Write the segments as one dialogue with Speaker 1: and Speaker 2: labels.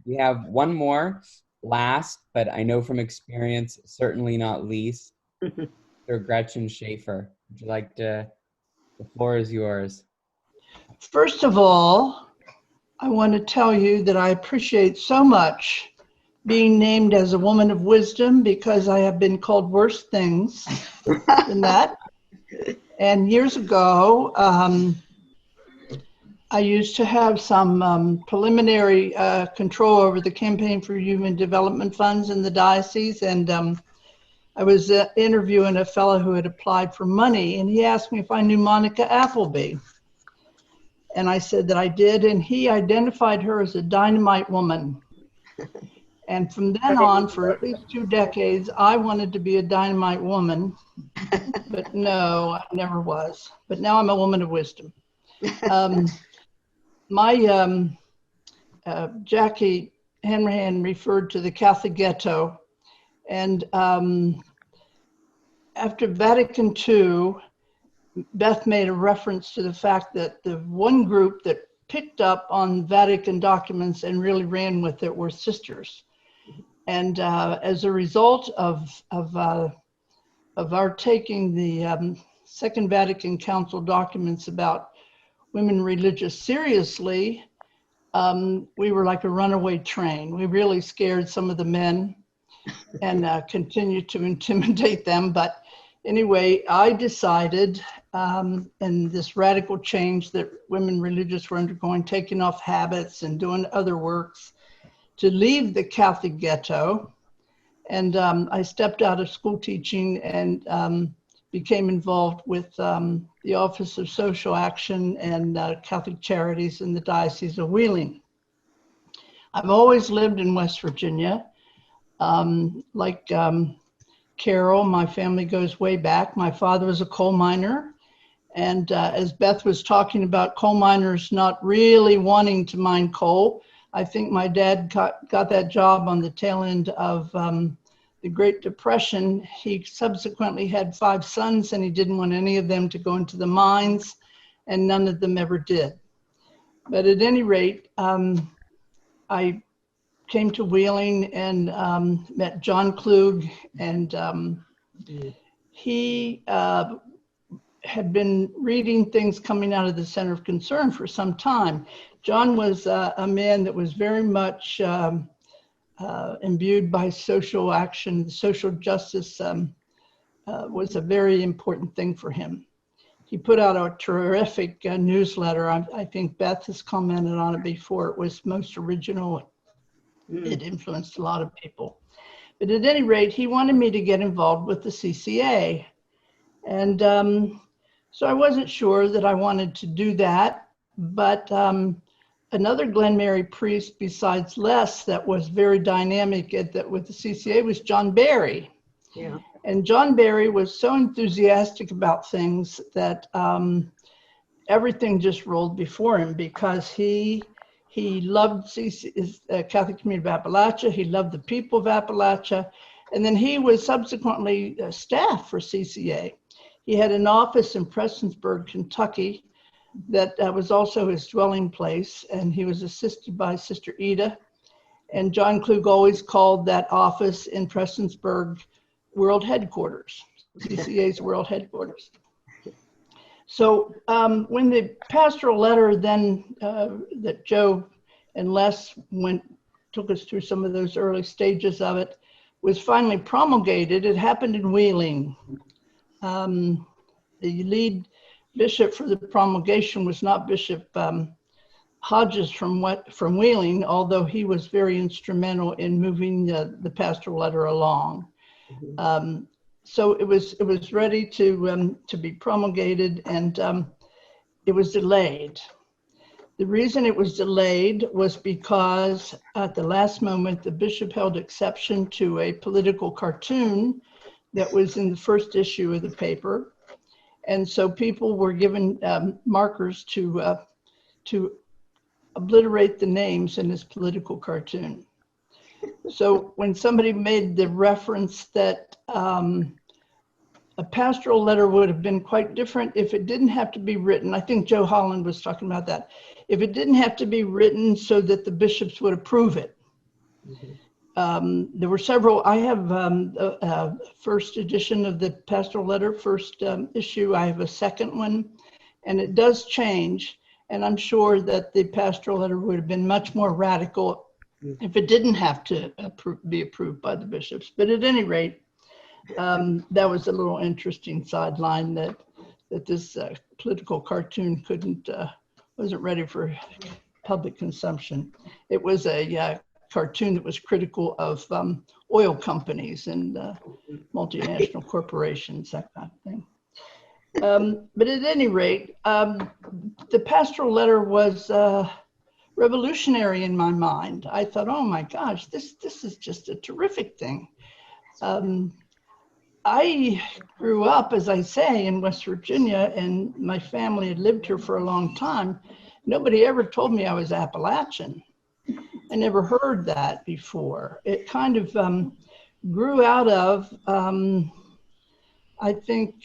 Speaker 1: We have one more, last, but I know from experience, certainly not least, Sister Gretchen Shaffer. Would you like to, the floor is yours.
Speaker 2: First of all, I want to tell you that I appreciate so much being named as a woman of wisdom, because I have been called worse things than that. And years ago, I used to have some preliminary control over the Campaign for Human Development Funds in the diocese. And I was interviewing a fellow who had applied for money, and he asked me if I knew Monica Appleby. And I said that I did, and he identified her as a dynamite woman. And from then on, for at least 2 decades, I wanted to be a dynamite woman, but no, I never was. But now I'm a woman of wisdom. Jackie Henrihan referred to the Catholic ghetto, and after Vatican II, Beth made a reference to the fact that the one group that picked up on Vatican documents and really ran with it were sisters. And as a result of our taking the Second Vatican Council documents about women religious seriously, we were like a runaway train. We really scared some of the men and continued to intimidate them. But anyway, I decided in this radical change that women religious were undergoing, taking off habits and doing other works, to leave the Catholic ghetto. And I stepped out of school teaching and became involved with the Office of Social Action and Catholic Charities in the Diocese of Wheeling. I've always lived in West Virginia. Like Carol, my family goes way back. My father was a coal miner. And as Beth was talking about coal miners not really wanting to mine coal, I think my dad got that job on the tail end of the Great Depression. He subsequently had 5 sons, and he didn't want any of them to go into the mines, and none of them ever did. But at any rate, I came to Wheeling and met John Klug, and he had been reading things coming out of the Center of Concern for some time. John was a man that was very much imbued by social action. Social justice was a very important thing for him. He put out a terrific newsletter. I think Beth has commented on it before. It was most original. It influenced a lot of people. But at any rate, he wanted me to get involved with the CCA. And so I wasn't sure that I wanted to do that, but another Glen Mary priest besides Les that was very dynamic with the CCA was John Barry.
Speaker 3: Yeah.
Speaker 2: And John Barry was so enthusiastic about things that everything just rolled before him, because he loved Catholic Committee of Appalachia. He loved the people of Appalachia. And then he was subsequently staff for CCA. He had an office in Prestonsburg, Kentucky, that was also his dwelling place, and he was assisted by Sister Ida. And John Klug always called that office in Prestonsburg World Headquarters, CCA's World Headquarters. So when the pastoral letter then that Joe and Les took us through some of those early stages of it, was finally promulgated, it happened in Wheeling. The lead bishop for the promulgation was not Bishop Hodges from Wheeling, although he was very instrumental in moving the pastoral letter along. So it was ready to be promulgated, and it was delayed. The reason it was delayed was because at the last moment, the bishop held exception to a political cartoon that was in the first issue of the paper. And so people were given markers to obliterate the names in this political cartoon. So when somebody made the reference that a pastoral letter would have been quite different if it didn't have to be written. I think Joe Holland was talking about that. If it didn't have to be written so that the bishops would approve it. There were several. I have a first edition of the pastoral letter, first issue. I have a second one, and it does change. And I'm sure that the pastoral letter would have been much more radical if it didn't have to be approved by the bishops. But at any rate, that was a little interesting sideline that this political cartoon wasn't ready for public consumption. It was a cartoon that was critical of oil companies and multinational corporations, that kind of thing. But at any rate, the pastoral letter was revolutionary in my mind. I thought, oh my gosh, this is just a terrific thing. I grew up, as I say, in West Virginia, and my family had lived here for a long time. Nobody ever told me I was Appalachian. I never heard that before. It kind of grew out of, I think,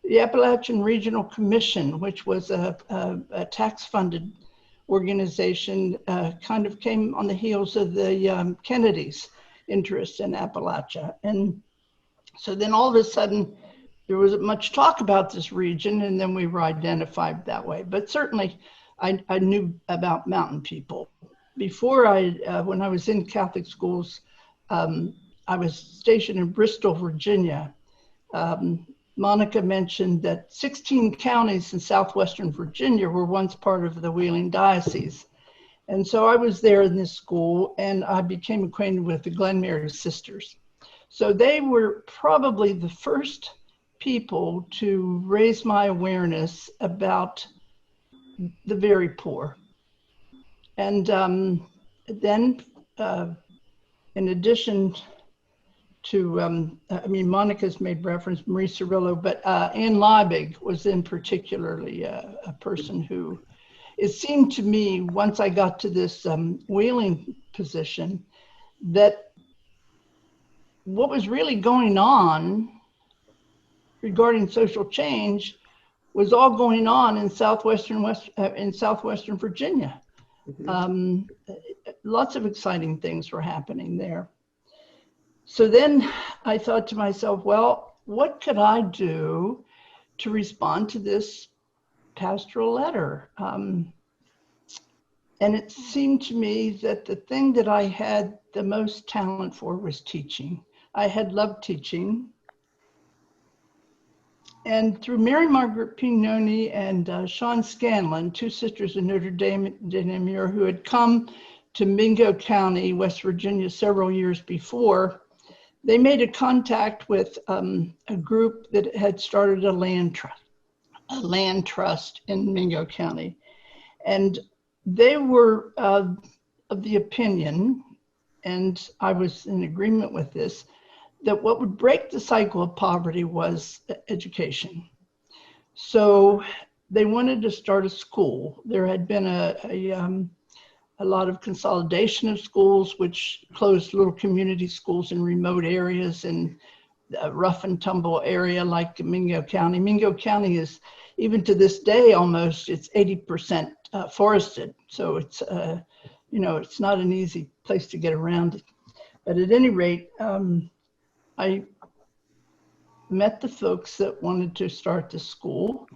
Speaker 2: the Appalachian Regional Commission, which was a tax-funded organization, kind of came on the heels of the Kennedys' interest in Appalachia. And so then all of a sudden, there wasn't much talk about this region, and then we were identified that way. But certainly, I knew about mountain people. Before when I was in Catholic schools, I was stationed in Bristol, Virginia. Monica mentioned that 16 counties in southwestern Virginia were once part of the Wheeling Diocese. And so I was there in this school, and I became acquainted with the Glen Mary Sisters. So they were probably the first people to raise my awareness about the very poor. And then, in addition to, Monica's made reference, Marie Cirillo, but Anne Liebig was in particularly a person who, it seemed to me, once I got to this Wheeling position, that what was really going on regarding social change was all going on in southwestern Virginia. Lots of exciting things were happening there. So then I thought to myself, well, what could I do to respond to this pastoral letter? And it seemed to me that the thing that I had the most talent for was teaching. I had loved teaching. And through Mary Margaret Pignoni and Sean Scanlon, two sisters in Notre Dame de Namur, who had come to Mingo County, West Virginia, several years before, they made a contact with a group that had started a land trust in Mingo County. And they were of the opinion, and I was in agreement with this, that what would break the cycle of poverty was education. So they wanted to start a school. There had been a lot of consolidation of schools, which closed little community schools in remote areas and a rough and tumble area like Mingo County. Mingo County is, even to this day almost, it's 80% forested. So it's, it's not an easy place to get around. But at any rate, I met the folks that wanted to start the school.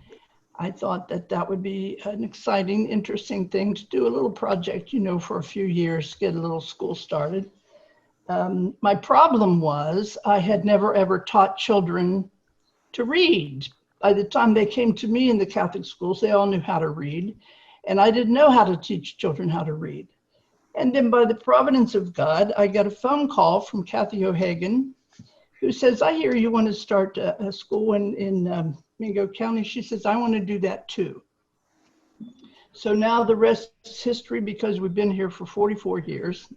Speaker 2: I thought that would be an exciting, interesting thing to do, a little project, for a few years, get a little school started. My problem was I had never ever taught children to read. By the time they came to me in the Catholic schools, they all knew how to read, and I didn't know how to teach children how to read. And then by the providence of God, I got a phone call from Kathy O'Hagan, who says, I hear you want to start a school in Mingo County. She says, I want to do that too. So now the rest is history, because we've been here for 44 years.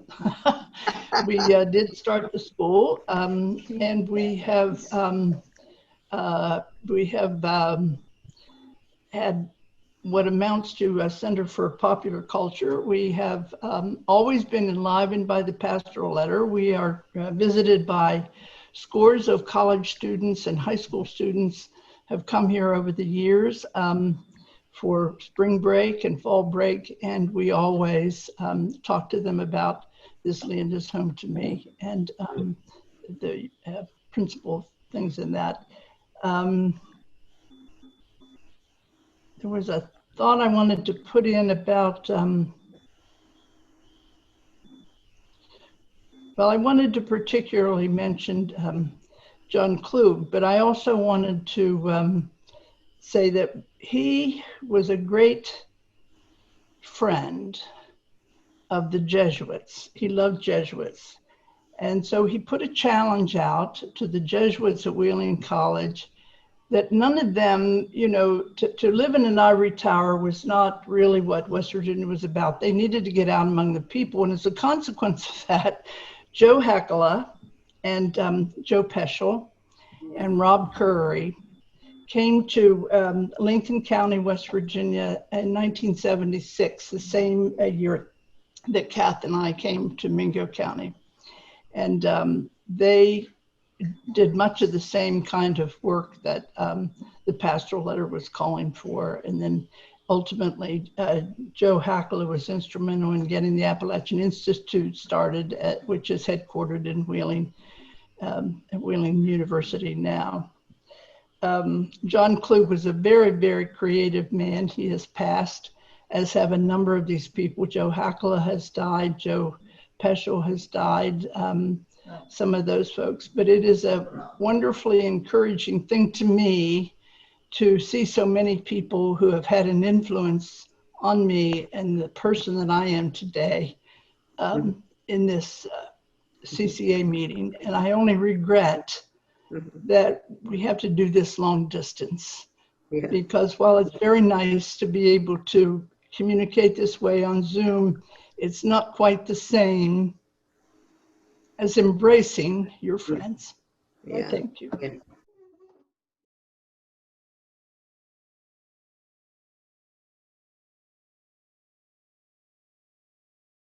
Speaker 2: We did start the school, and we have had what amounts to a Center for Popular Culture. We have always been enlivened by the pastoral letter. We are visited by scores of college students and high school students have come here over the years for spring break and fall break, and we always talk to them about this land is home to me, and the principal things in that. There was a thought I wanted to put in about, well, I wanted to particularly mention John Klug, but I also wanted to say that he was a great friend of the Jesuits. He loved Jesuits. And so he put a challenge out to the Jesuits at Wheeling College that none of them, you know, to live in an ivory tower was not really what West Virginia was about. They needed to get out among the people. And as a consequence of that, Joe Hackala and Joe Peschel and Rob Curry came to Lincoln County, West Virginia in 1976, the same year that Kath and I came to Mingo County. And they did much of the same kind of work that the pastoral letter was calling for. And then ultimately, Joe Hackala was instrumental in getting the Appalachian Institute started, which is headquartered in Wheeling, at Wheeling University now. John Klug was a very, very creative man. He has passed, as have a number of these people. Joe Hackala has died, Joe Peschel has died, some of those folks. But it is a wonderfully encouraging thing to me to see so many people who have had an influence on me and the person that I am today in this CCA meeting. And I only regret that we have to do this long distance, because while it's very nice to be able to communicate this way on Zoom, it's not quite the same as embracing your friends. Thank you.